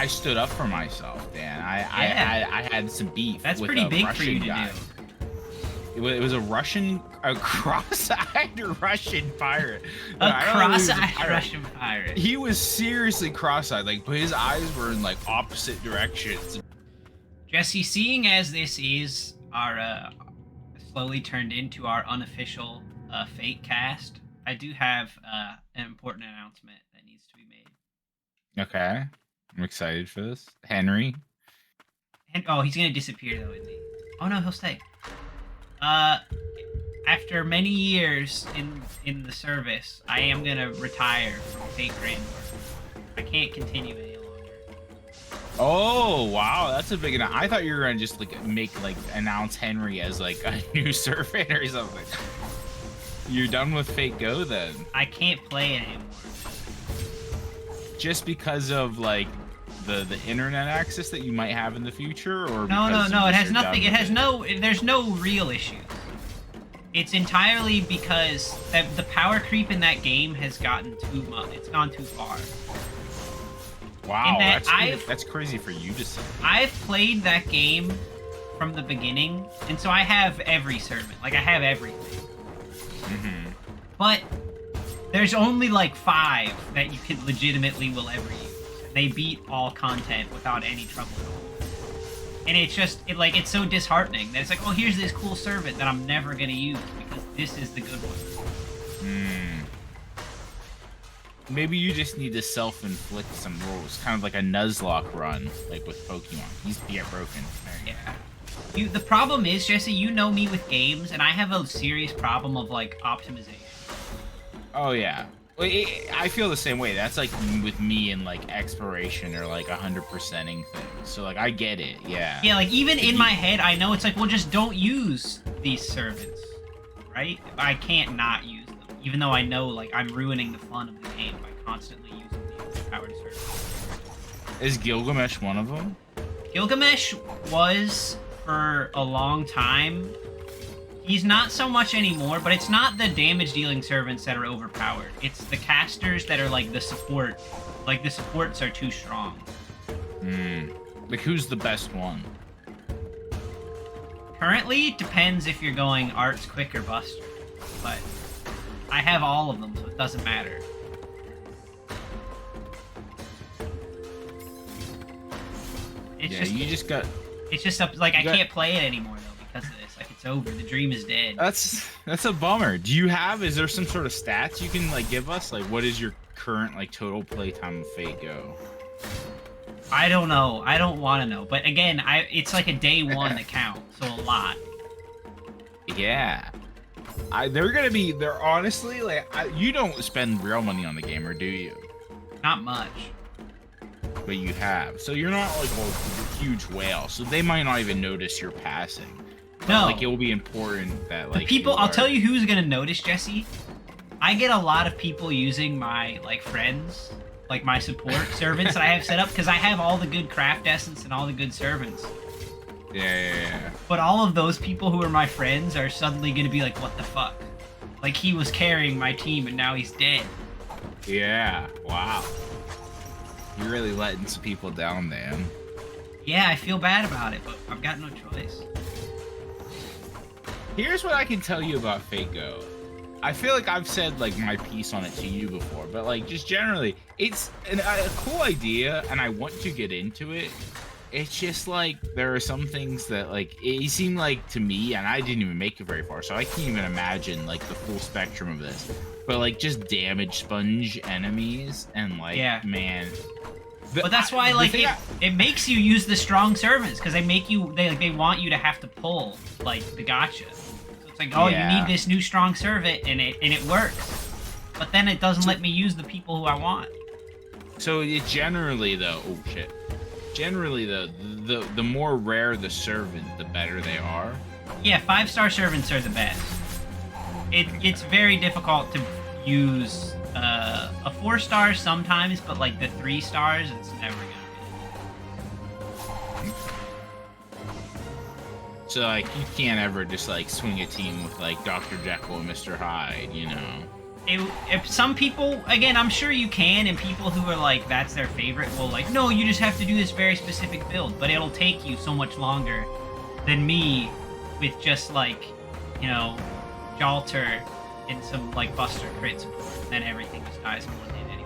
I stood up for myself, Dan. I had some beef. That's with pretty a big Russian for you to guy. do. It was a cross-eyed Russian pirate. A I don't know if he was a cross-eyed pirate. Russian pirate. He was seriously cross-eyed, like, but his eyes were in like opposite directions. Jesse, seeing as this is our slowly turned into our unofficial Fate cast, I do have an important announcement that needs to be made. Okay, I'm excited for this. Henry. And oh, he's gonna disappear though, isn't he? Oh no, he'll stay. Uh, after many years in the service, I am gonna retire from Fate Grand Order. I can't continue any longer. Oh wow, that's a big. I thought you were gonna just announce Henry as like a new servant or something. You're done with Fate Go then? I can't play it anymore. Just because of like the internet access that you might have in the future, or No, because no, you it just has are nothing. done It has with no. There's no real issues. It's entirely because the power creep in that game has gotten too much. It's gone too far. Wow, in that that's crazy for you to say. I've played that game from the beginning, and so I have every servant. Like I have everything. Mm-hmm. But there's only like 5 that you can legitimately will ever use. They beat all content without any trouble at all. And it's just it's so disheartening that it's like, oh, here's this cool servant that I'm never gonna use because this is the good one. Maybe you just need to self-inflict some rules, kind of like a Nuzlocke run, like with Pokemon. He's broken. Yeah. The problem is, Jesse, you know me with games, and I have a serious problem of like optimization. Oh yeah, I feel the same way. That's like with me in like exploration or like 100%ing things. So like I get it. Yeah. Yeah, like even in my head, I know it's like, well, just don't use these servants, right? I can't not use them, even though I know like I'm ruining the fun of the game by constantly using these powered servants. Is Gilgamesh one of them? Gilgamesh was for a long time. He's not so much anymore, but it's not the damage-dealing servants that are overpowered. It's the casters that are like the support. Like the supports are too strong. Like who's the best one? Currently, it depends if you're going Arts, Quick, or Buster. But I have all of them, so it doesn't matter. It's just like I can't play it anymore though because of this. Like it's over. The dream is dead. That's a bummer. Is there some sort of stats you can like give us? Like what is your current like total playtime of Fate Go? I don't know. I don't want to know. But again, it's like a day one account, so a lot. Yeah. They're honestly like you don't spend real money on the game, or do you? Not much. But you have, so you're not like a huge whale, so they might not even notice you're passing. No, like it will be important that like the people. I'll tell you who's gonna notice, Jesse. I get a lot of people using my like friends, like my support servants that I have set up because I have all the good craft essence and all the good servants. Yeah. But all of those people who are my friends are suddenly gonna be like, what the fuck? Like he was carrying my team and now he's dead. Yeah. Wow. You're really letting some people down, man. Yeah, I feel bad about it, but I've got no choice. Here's what I can tell you about Fate Go. I feel like I've said like my piece on it to you before, but like just generally, it's a cool idea, and I want to get into it. It's just like there are some things that like it seemed like to me, and I didn't even make it very far, so I can't even imagine like the full spectrum of this. But like just damage sponge enemies and like man. But that's why it makes you use the strong servants because they want you to have to pull like the gotcha. So it's like, oh, you need this new strong servant and it works. But then it doesn't let me use the people who I want. So it generally though, the more rare the servant, the better they are. Yeah, 5-star servants are the best. It's very difficult to use a 4-star sometimes, but like the 3 stars, it's never gonna be. So like you can't ever just like swing a team with like Dr. Jekyll and Mr. Hyde, you know? if some people, again, I'm sure you can, and people who are like, that's their favorite, will like, no, you just have to do this very specific build, but it'll take you so much longer than me with just like, you know, Jalter and some like Buster crit support, and then everything just dies in one hit anyway.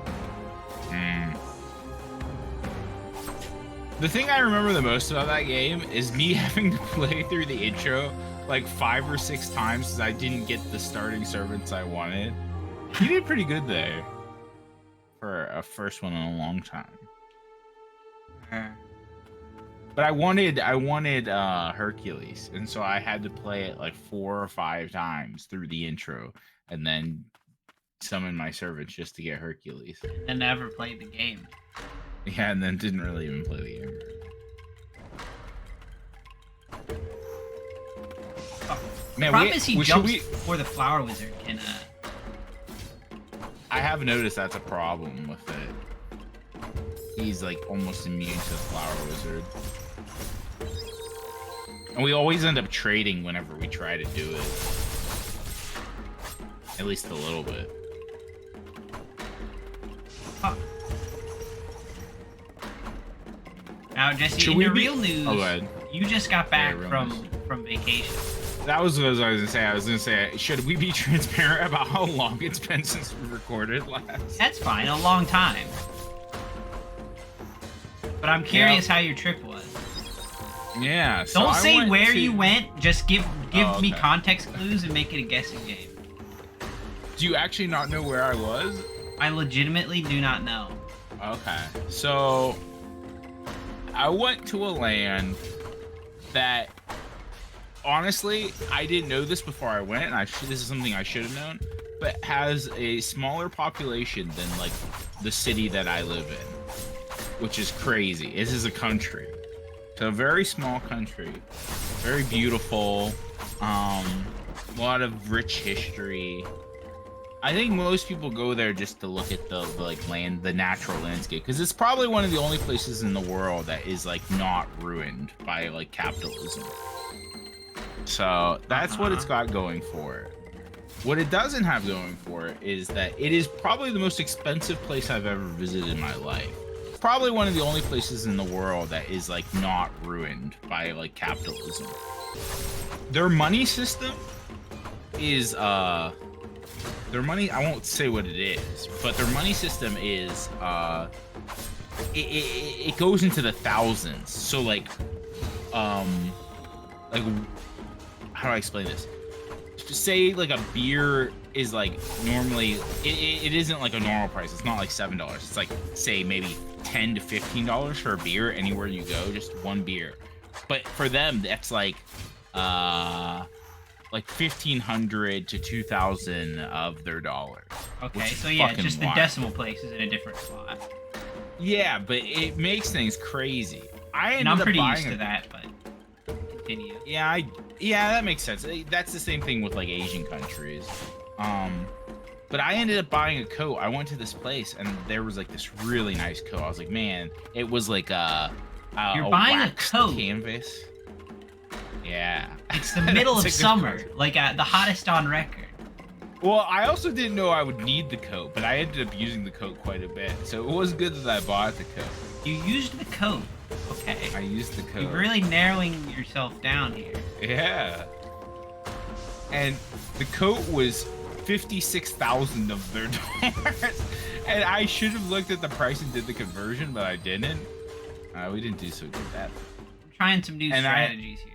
The thing I remember the most about that game is me having to play through the intro like 5 or 6 times because I didn't get the starting servants I wanted. You did pretty good there for a first one in a long time. But I wanted Hercules, and so I had to play it like 4 or 5 times through the intro, and then summon my servants just to get Hercules. And never played the game. Yeah, and then didn't really even play the game. Man, the problem is he jumps before the Flower Wizard can. I have noticed that's a problem with it. He's like almost immune to the Flower Wizard. And we always end up trading whenever we try to do it. At least a little bit. Huh. Now, Jesse, in the real news, you just got back from vacation. That was what I was gonna say. I was gonna say, should we be transparent about how long it's been since we recorded last? That's fine, a long time. But I'm curious how your trip was. Yeah. So don't say where you went. Just give me context clues and make it a guessing game. Do you actually not know where I was? I legitimately do not know. Okay. So I went to a land that, honestly, I didn't know this before I went, and this is something I should have known, but has a smaller population than like the city that I live in, which is crazy. This is a country, so a very small country, very beautiful, a lot of rich history. I think most people go there just to look at the the natural landscape, because it's probably one of the only places in the world that is like not ruined by like capitalism. So that's what it's got going for it. What it doesn't have going for it is that it is probably the most expensive place I've ever visited in my life. It's probably one of the only places in the world that is like not ruined by like capitalism. Their money system is their money, I won't say what it is, but their money system is it goes into the thousands. So like how do I explain this? Say like a beer is like normally it isn't like a normal price. It's not like $7. It's like, say, maybe $10 to $15 for a beer anywhere you go, just one beer. But for them, that's like 1,500 to 2,000 of their dollars. Okay, so yeah, just the decimal place is in a different spot. Yeah, but it makes things crazy. I'm pretty used to that, but continue. Yeah, that makes sense. That's the same thing with like Asian countries. But I ended up buying a coat. I went to this place and there was like this really nice coat. I was like, man, it was like You're buying a coat canvas. Yeah. It's the middle of summer, like the hottest on record. Well, I also didn't know I would need the coat, but I ended up using the coat quite a bit. So it was good that I bought the coat. You used the coat. Okay. I used the coat. You're really narrowing yourself down here. Yeah. And the coat was 56,000 of their dollars. And I should have looked at the price and did the conversion, but I didn't. We didn't do so good at that. I'm trying some new strategies here.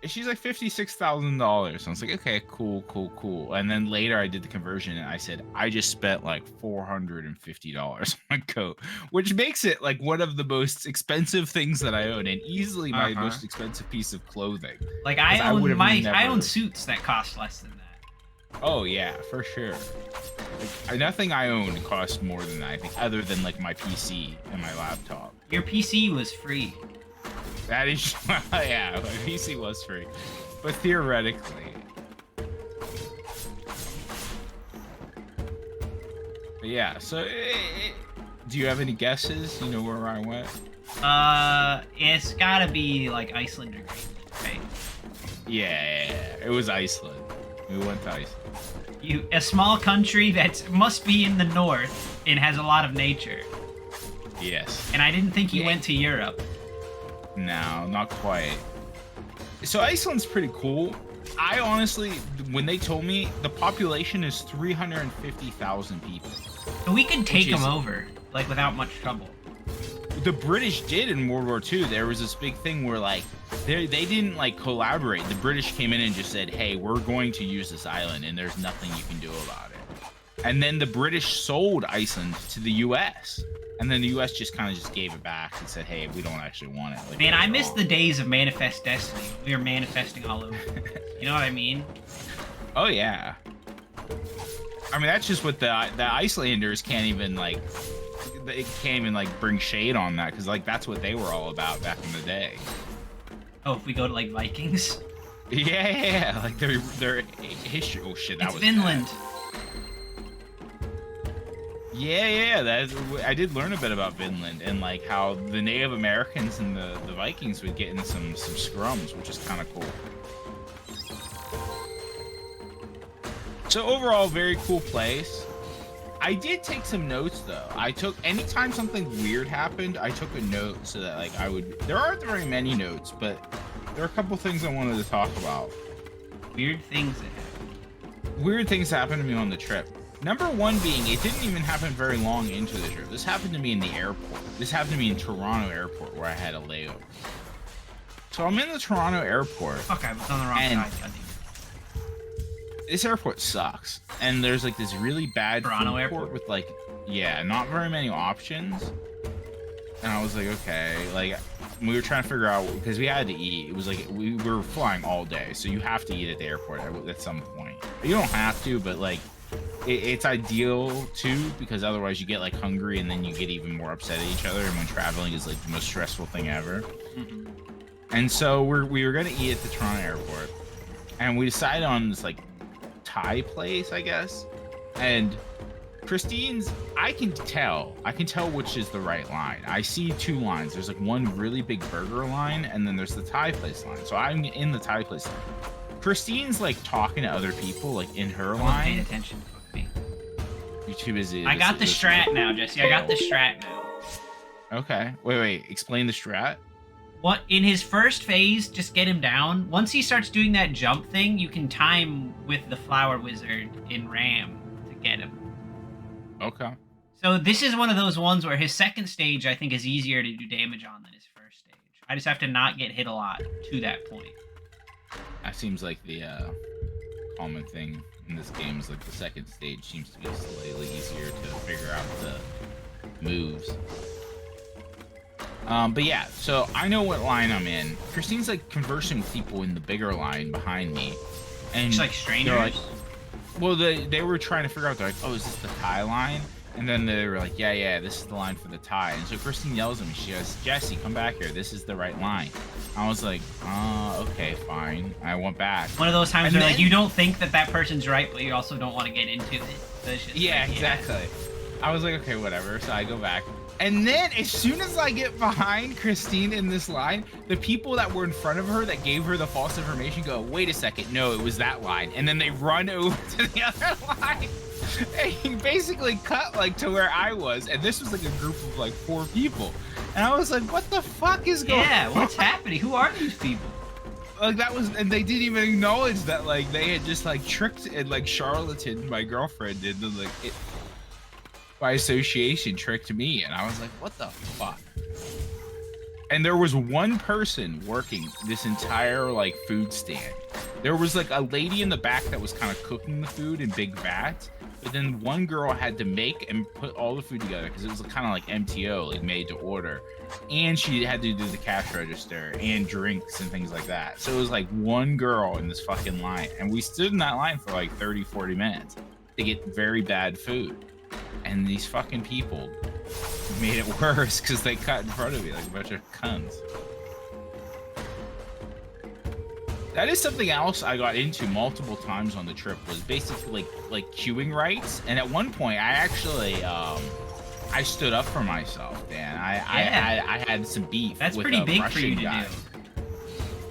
She's like $56,000. So I was like, okay, cool. And then later I did the conversion and I said, I just spent like $450 on a coat, which makes it like one of the most expensive things that I own, and easily my most expensive piece of clothing. Like I own suits that cost less than that. Oh yeah, for sure. Like, nothing I own cost more than that, I think, other than like my PC and my laptop. Your PC was free. That is, yeah, my PC was free, but theoretically. But yeah, so do you have any guesses? You know where I went? It's gotta be like Iceland or Greenland, right? Yeah, it was Iceland. We went to Iceland. a small country that must be in the north and has a lot of nature. Yes. And I didn't think you went to Europe. No, not quite. So Iceland's pretty cool. I honestly, when they told me the population is 350,000 people. So we could take them over, like, without much trouble. The British did in World War II. There was this big thing where, like, they didn't, like, collaborate. The British came in and just said, hey, we're going to use this island, and there's nothing you can do about it. And then the British sold Iceland to the U.S., and then the U.S. just kind of just gave it back and said, hey, we don't actually want it. Like, man, I miss the days of Manifest Destiny. We were manifesting all over. You know what I mean? Oh, yeah. I mean, that's just what the Icelanders can't even, like, they can't even, like, bring shade on that, because, like, that's what they were all about back in the day. Oh, if we go to, like, Vikings? Yeah, like, their history. Oh, shit, that it's was Finland. Bad. Yeah, I did learn a bit about Vinland and like how the Native Americans and the Vikings would get in some scrums, which is kind of cool. So overall, very cool place. I did take some notes though. Anytime something weird happened, I took a note so that like there aren't very many notes, but there are a couple things I wanted to talk about. Weird things that happened. Weird things happened to me on the trip. Number one being, it didn't even happen very long into the trip. This happened to me in the airport. This happened to me in Toronto airport where I had a layover. So I'm in the Toronto airport. Fuck, I was on the wrong side. This airport sucks. And there's like this really bad Toronto food airport court with like, yeah, not very many options. And I was like, okay, like we were trying to figure out, because we had to eat. It was like, we were flying all day. So you have to eat at the airport at some point. You don't have to, but like, it's ideal too, because otherwise you get like hungry and then you get even more upset at each other, and when traveling is like the most stressful thing ever. Mm-hmm. And so we were gonna eat at the Toronto airport, and we decided on this like Thai place, I guess. And Christine's, I can tell which is the right line. I see two lines. There's like one really big burger line, and then there's the Thai place line. So I'm in the Thai place line. Christine's like talking to other people like in her line. Paying attention. You're too busy. I got the strat now, Jesse. I got the strat now. Okay. Wait. Explain the strat. What, in his first phase, just get him down. Once he starts doing that jump thing, you can time with the flower wizard in RAM to get him. Okay. So this is one of those ones where his second stage, I think, is easier to do damage on than his first stage. I just have to not get hit a lot to that point. That seems like the common thing in this game, is like the second stage seems to be slightly easier to figure out the moves. But yeah, so I know what line I'm in. Christine's like conversing with people in the bigger line behind me, and it's like strangers. Like, well, they were trying to figure out. They're like, oh, is this the Thai line? And then they were like, yeah, this is the line for the Thai. And so Christine yells at me. She goes, Jesse, come back here. This is the right line. I was like, okay, fine. I went back. One of those times where like you don't think that person's right, but you also don't want to get into it. So yeah, like, exactly. Yeah. I was like, okay, whatever. So I go back. And then as soon as I get behind Christine in this line, the people that were in front of her that gave her the false information go, wait a second, no, it was that line. And then they run over to the other line. And he basically cut like to where I was. And this was like a group of like 4 people. And I was like, what the fuck is going on? Yeah, what's happening? Who are these people? Like that was, and they didn't even acknowledge that like they had just like tricked and like charlatan my girlfriend did, like it by association tricked me, and I was like, what the fuck? And there was one person working this entire like food stand. There was like a lady in the back that was kind of cooking the food in big vats, but then one girl had to make and put all the food together because it was kind of like MTO, like made to order, and she had to do the cash register and drinks and things like that. So it was like one girl in this fucking line, and we stood in that line for like 30-40 minutes to get very bad food, and these fucking people made it worse because they cut in front of me like a bunch of cunts. That is something else I got into multiple times on the trip, was basically like queuing rights. And at one point, I actually I stood up for myself, Dan. I had some beef. That's with pretty a big Russian for you to guy.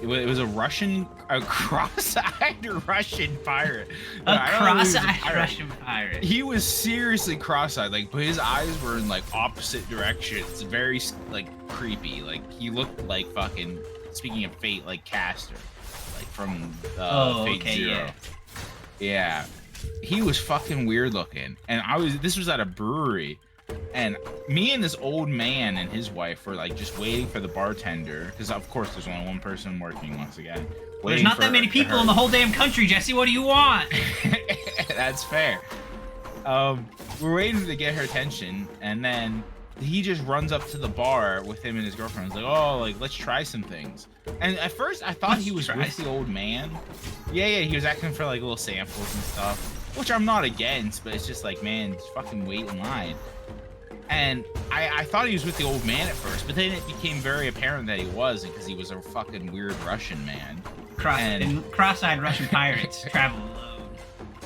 do. It was a cross-eyed Russian pirate. A I don't know if he was a cross-eyed pirate. Russian pirate. He was seriously cross-eyed, like, but his eyes were in like opposite directions. Very like creepy. Like he looked like fucking. Speaking of Fate, like Castor, like from Fate okay, Zero. yeah. Yeah, he was fucking weird looking, and this was at a brewery, and me and this old man and his wife were like just waiting for the bartender, because of course there's only one person working once again. There's not that many people in the whole damn country, Jesse. What do you want? That's fair. We're waiting to get her attention, and then he just runs up to the bar with him and his girlfriend. He's like, oh, like, let's try some things. And at first, I thought he was with the old man. Yeah, he was asking for, like, little samples and stuff, which I'm not against, but it's just like, man, just fucking wait in line. And I thought he was with the old man at first, but then it became very apparent that he wasn't, because he was a fucking weird Russian man. Cross-eyed Russian pirates travel alone.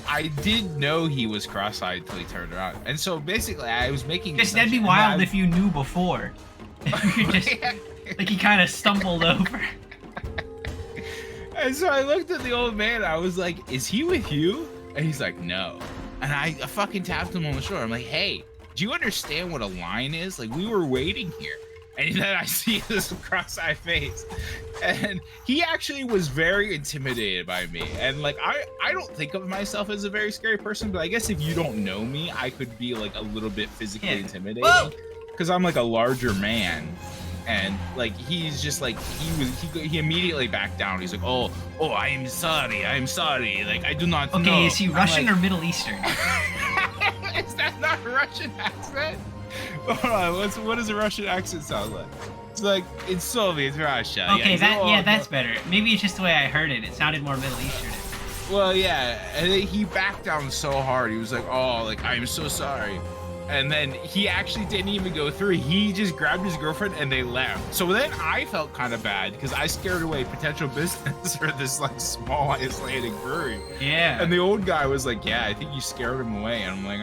I did know he was cross-eyed until he turned around. And so basically, I was making... That'd be wild if you knew before. Like he kind of stumbled over. And so I looked at the old man. I was like, is he with you? And he's like, no. And I fucking tapped him on the shoulder. I'm like, hey, do you understand what a line is? Like, we were waiting here. And then I see this cross-eyed face. And he actually was very intimidated by me. And like, I don't think of myself as a very scary person, but I guess if you don't know me, I could be like a little bit physically intimidating. Because I'm like a larger man. And like, he's just like, he immediately backed down. He's like, oh, I'm sorry. Like, I do not know. Okay, is he Russian or Middle Eastern? Is that not a Russian accent? Hold on, what does a Russian accent sound like? It's like, it's Soviet Russia. Okay, that's better. Maybe it's just the way I heard it. It sounded more Middle Eastern. Well, yeah, and then he backed down so hard. He was like, oh, like, I'm so sorry. And then he actually didn't even go through. He just grabbed his girlfriend and they left. So then I felt kind of bad because I scared away potential business for this like small Icelandic brewery. Yeah. And the old guy was like, yeah, I think you scared him away. And I'm like,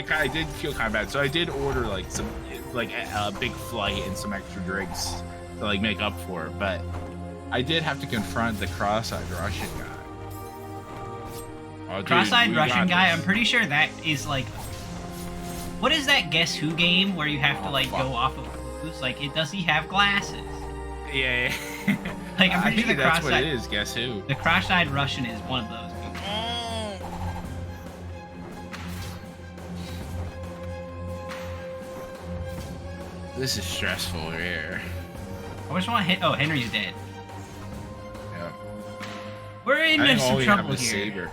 I did feel kind of bad. So I did order like some, like a big flight and some extra drinks to like make up for it. But I did have to confront the cross-eyed Russian guy. Oh, cross-eyed Russian guy? I'm pretty sure that is like... What is that Guess Who game where you have to like go off of clues? Like, does he have glasses? Yeah. Like, I'm pretty sure that's what it is. Guess Who? The cross-eyed Russian is one of those people. This is stressful here. I just want to hit. Oh, Henry's dead. Yeah. We're in some trouble here. Saber.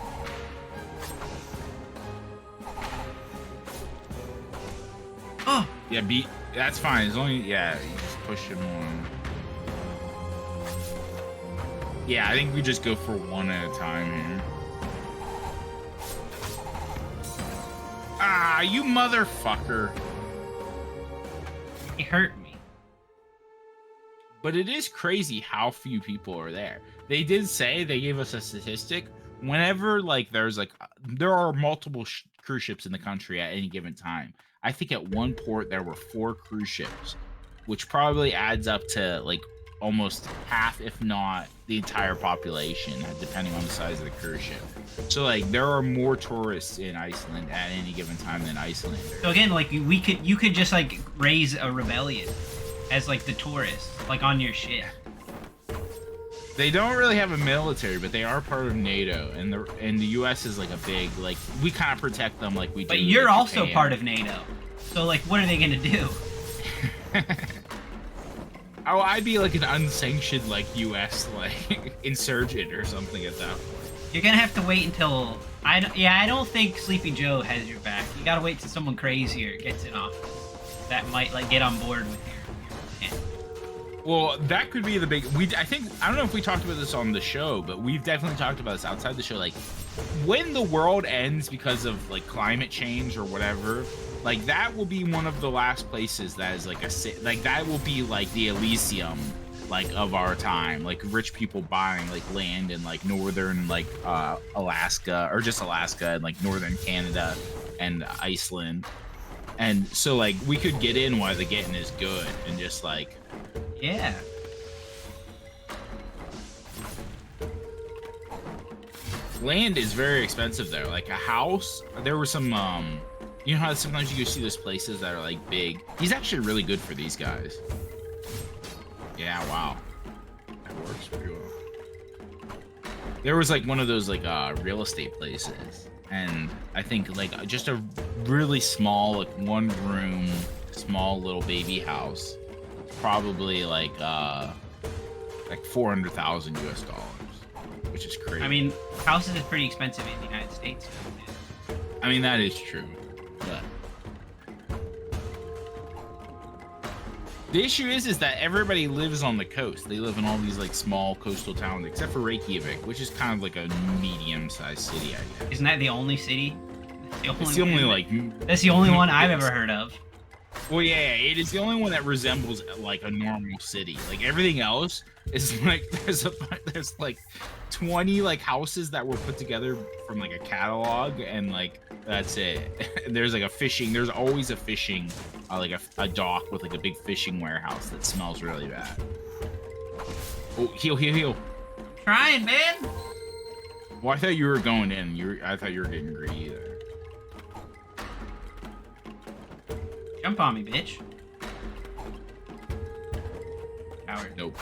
Oh. Yeah, that's fine. As long as, yeah, you just push him on. Yeah, I think we just go for one at a time here. Ah, you motherfucker. It hurt me. But it is crazy how few people are there. They did say, they gave us a statistic. Whenever, like, there are multiple cruise ships in the country at any given time. I think at one port there were 4 cruise ships, which probably adds up to like almost half, if not the entire population, depending on the size of the cruise ship. So like there are more tourists in Iceland at any given time than Icelanders. So again, like you could just like raise a rebellion as like the tourists, like on your ship. They don't really have a military, but they are part of NATO, and the U.S. is like a big, like, we kind of protect them like we do. But you're also part of NATO, so like, what are they gonna do? Oh, I'd be like an unsanctioned like U.S. like insurgent or something at that point. You're gonna have to wait until I don't think Sleepy Joe has your back. You gotta wait till someone crazier gets in office that might like get on board with your plan. Well, that could be the big... I don't know if we talked about this on the show, but we've definitely talked about this outside the show. Like, when the world ends because of, like, climate change or whatever, like, that will be one of the last places that is, like, like, that will be, like, the Elysium, like, of our time. Like, rich people buying, like, land in, like, northern, like, Alaska, or just Alaska, and, like, northern Canada and Iceland. And so, like, we could get in while the getting is good and just, like... Yeah. Land is very expensive there. Like a house, there were some, you know how sometimes you see those places that are like big. He's actually really good for these guys. Yeah, wow. That works pretty well. There was like one of those like real estate places, and I think like just a really small, like 1 room, small little baby house, probably like 400,000 US dollars, which is crazy. I mean, houses is pretty expensive in the United States. I mean, that is true. But the issue is that everybody lives on the coast. They live in all these like small coastal towns, except for Reykjavik, which is kind of like a medium-sized city, I guess. Isn't that the only city? It's the only like. That's the only one I've ever heard of. Well, yeah, it is the only one that resembles like a normal city. Like everything else is like there's like 20 like houses that were put together from like a catalog, and like that's it. There's like a fishing. There's always a fishing, like a dock with like a big fishing warehouse that smells really bad. Oh, heal. Trying, man. Well, I thought you were going in. I thought you were getting greedy there. Jump on me, bitch. Coward. Nope.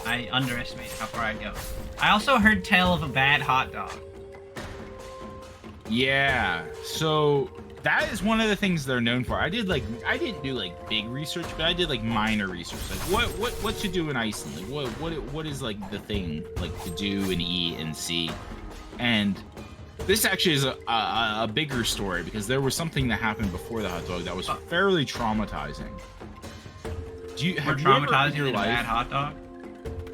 I underestimated how far I'd go. I also heard tell of a bad hot dog. Yeah, so that is one of the things they're known for. I didn't do like big research, but I did like minor research. Like what to do in Iceland? Like what is like the thing like to do and eat and see? And this actually is a bigger story, because there was something that happened before the hot dog that was fairly traumatizing. More traumatizing than a bad hot dog?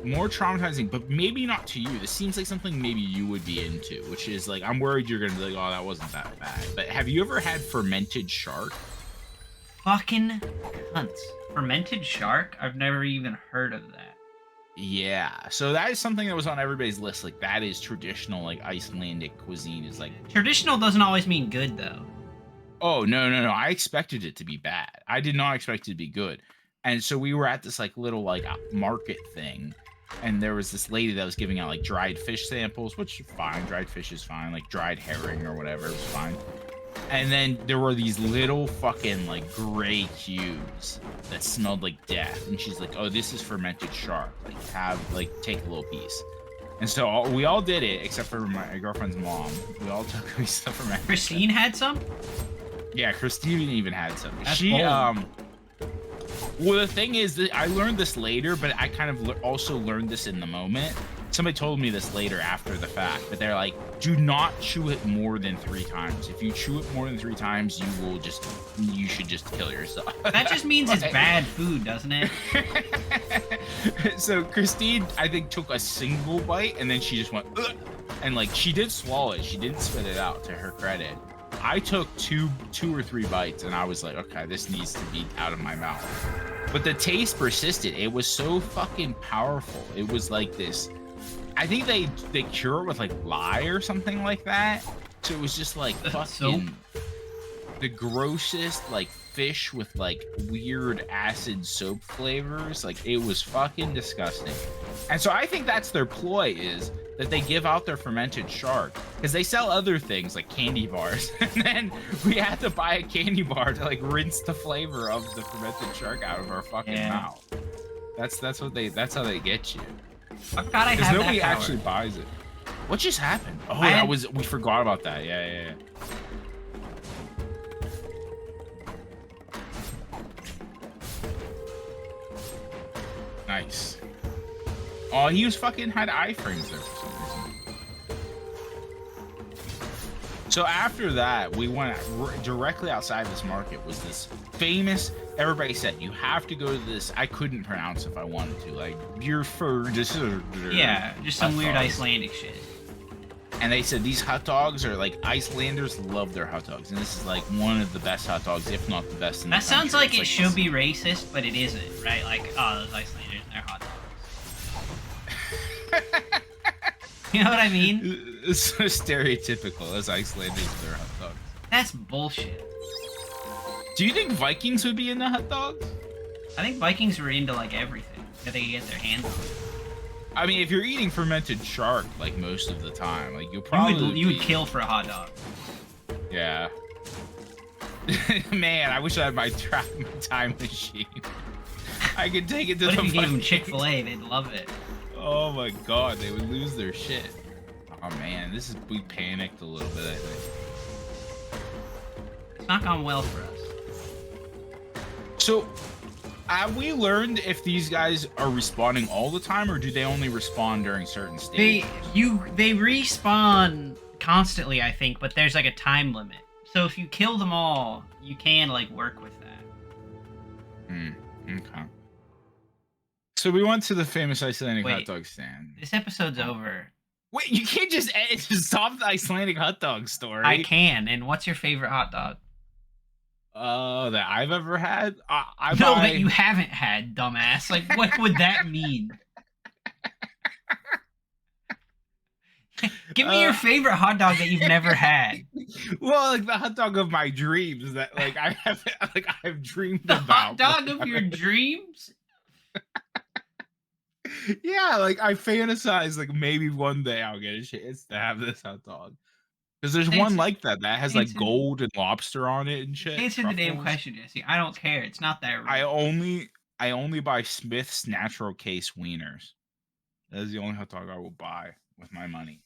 More traumatizing, but maybe not to you. This seems like something maybe you would be into, which is like, I'm worried you're gonna be like, oh, that wasn't that bad. But have you ever had fermented shark? Fucking cunts. Fermented shark? I've never even heard of that. Yeah, so that is something that was on everybody's list. Like that is traditional, like Icelandic cuisine is like. Traditional doesn't always mean good though. Oh no! I expected it to be bad. I did not expect it to be good. And so we were at this like little like market thing, and there was this lady that was giving out like dried fish samples, which is fine. Dried fish is fine, like dried herring or whatever, it was fine. And then there were these little fucking like gray cubes that smelled like death. And she's like, "Oh, this is fermented shark. Like, take a little piece." And so we all did it, except for my girlfriend's mom. We all took a piece of fermented. Christine had some? Yeah, Christine even had some. That's bold. Well, the thing is that I learned this later, but I kind of also learned this in the moment. Somebody told me this later after the fact, but they're like, do not chew it more than 3 times. If you chew it more than 3 times, you should just kill yourself. That just means it's bad food, doesn't it? So Christine, I think, took a single bite, and then she just went, ugh! And like, she did swallow it. She didn't spit it out, to her credit. I took two or 3 bites, and I was like, okay, this needs to be out of my mouth. But the taste persisted. It was so fucking powerful. It was like this. I think they cure it with like lye or something like that. So it was just like fucking the grossest like fish with like weird acid soap flavors. Like it was fucking disgusting. And so I think that's their ploy, is that they give out their fermented shark, because they sell other things like candy bars, and then we have to buy a candy bar to like rinse the flavor of the fermented shark out of our fucking mouth. That's how they get you. I forgot I have nobody that power. actually buys it. What just happened? Oh, we forgot about that. Yeah. Nice. Oh, he was fucking had iframes there for some reason. So after that, we went directly outside this market. Was this famous? Everybody said you have to go to this. I couldn't pronounce if I wanted to. Like yeah, just some weird Icelandic shit. And they said these hot dogs are like, Icelanders love their hot dogs, and this is like one of the best hot dogs, if not the best in the country. That sounds like it should be racist, but it isn't, right? Like, oh, those Icelanders and their hot dogs. You know what I mean? It's so stereotypical as Icelanders and their hot dogs. That's bullshit. Do you think Vikings would be into hot dogs? I think Vikings were into like everything that they could get their hands on. I mean, if you're eating fermented shark like most of the time, like you'll You would probably you would be, kill for a hot dog. yeah. Man, I wish I had my time machine. I could take it to What the if you gave them fucking- Chick-fil-A? They'd love it. Oh my god, they would lose their shit. Oh man, we panicked a little bit, I think. It's not gone well for us. So, have we learned if these guys are respawning all the time, or do they only respawn during certain stages? They respawn constantly, I think, but there's like a time limit. So if you kill them all, you can like work with that. Okay. So we went to the famous Icelandic hot Wait. dog stand. This episode's over. Wait, you can't just stop the Icelandic hot dog story. I can. And what's your favorite hot dog? That I've ever had. No, that you haven't had, dumbass. Like, what would that mean? Give me your favorite hot dog that you've never had. Well, like the hot dog of my dreams that like I've dreamed The about. hot dog of your dreams? Yeah, like I fantasize like maybe one day I'll get a chance to have this hot dog. Because there's one like that has like gold and lobster on it and shit. Answer the damn question, Jesse. I don't care. It's not that real. I only buy Smith's Natural Case wieners. That is the only hot dog I will buy with my money.